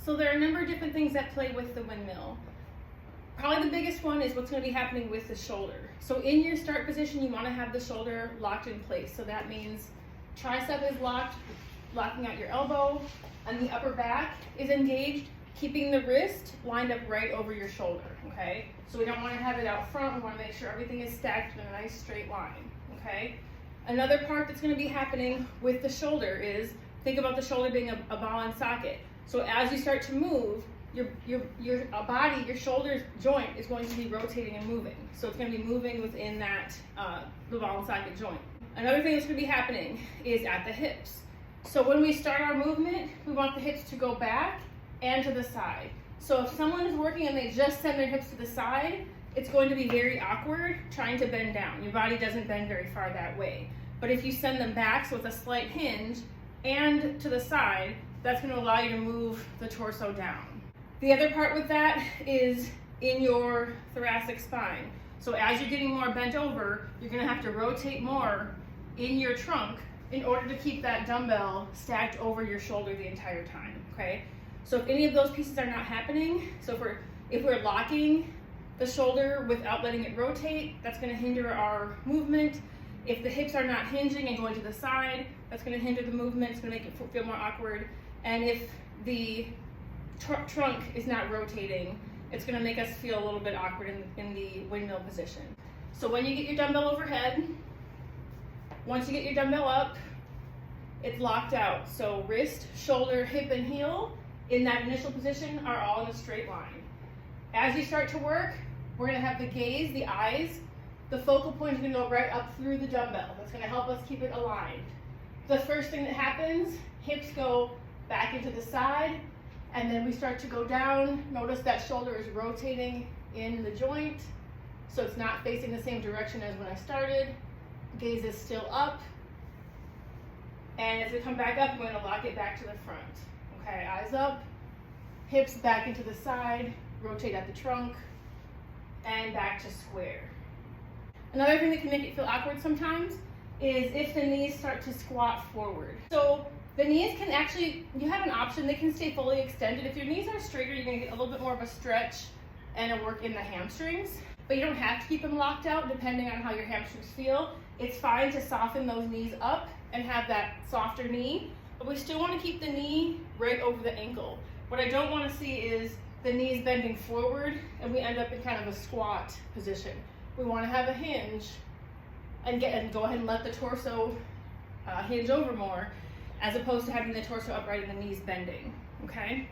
So there are a number of different things that play with the windmill. Probably the biggest one is what's going to be happening with the shoulder. So in your start position, you want to have the shoulder locked in place. So that means tricep is locked, locking out your elbow, and the upper back is engaged, keeping the wrist lined up right over your shoulder, okay? So we don't want to have it out front. We want to make sure everything is stacked in a nice straight line, okay? Another part that's going to be happening with the shoulder is, think about the shoulder being a ball and socket. So as you start to move, your body, your shoulder joint is going to be rotating and moving. So it's going to be moving within that, the ball and socket joint. Another thing that's going to be happening is at the hips. So when we start our movement, we want the hips to go back and to the side. So if someone is working and they just send their hips to the side, it's going to be very awkward trying to bend down. Your body doesn't bend very far that way. But if you send them back, so with a slight hinge and to the side, that's going to allow you to move the torso down. The other part with that is in your thoracic spine. So as you're getting more bent over, you're going to have to rotate more in your trunk in order to keep that dumbbell stacked over your shoulder the entire time, okay? So if any of those pieces are not happening, so if we're locking the shoulder without letting it rotate, that's going to hinder our movement. If the hips are not hinging and going to the side, that's going to hinder the movement. It's going to make it feel more awkward. And if the trunk is not rotating, it's going to make us feel a little bit awkward in the windmill position. So when you get your dumbbell overhead, once you get your dumbbell up, it's locked out. So wrist, shoulder, hip, and heel in that initial position are all in a straight line. As you start to work, we're going to have the gaze, the eyes, the focal point is going to go right up through the dumbbell. That's going to help us keep it aligned. The first thing that happens, hips go back into the side, and then we start to go down. Notice that shoulder is rotating in the joint, so it's not facing the same direction as when I started. Gaze is still up, and as we come back up, we're going to lock it back to the front. Okay, eyes up, hips back into the side, rotate at the trunk, and back to square. Another thing that can make it feel awkward sometimes is if the knees start to squat forward. So the knees can actually, you have an option, they can stay fully extended. If your knees are straighter, you're going to get a little bit more of a stretch and a work in the hamstrings, but you don't have to keep them locked out depending on how your hamstrings feel. It's fine to soften those knees up and have that softer knee, but we still want to keep the knee right over the ankle. What I don't want to see is the knees bending forward and we end up in kind of a squat position. We want to have a hinge and go ahead and let the torso hinge over more, as opposed to having the torso upright and the knees bending, okay?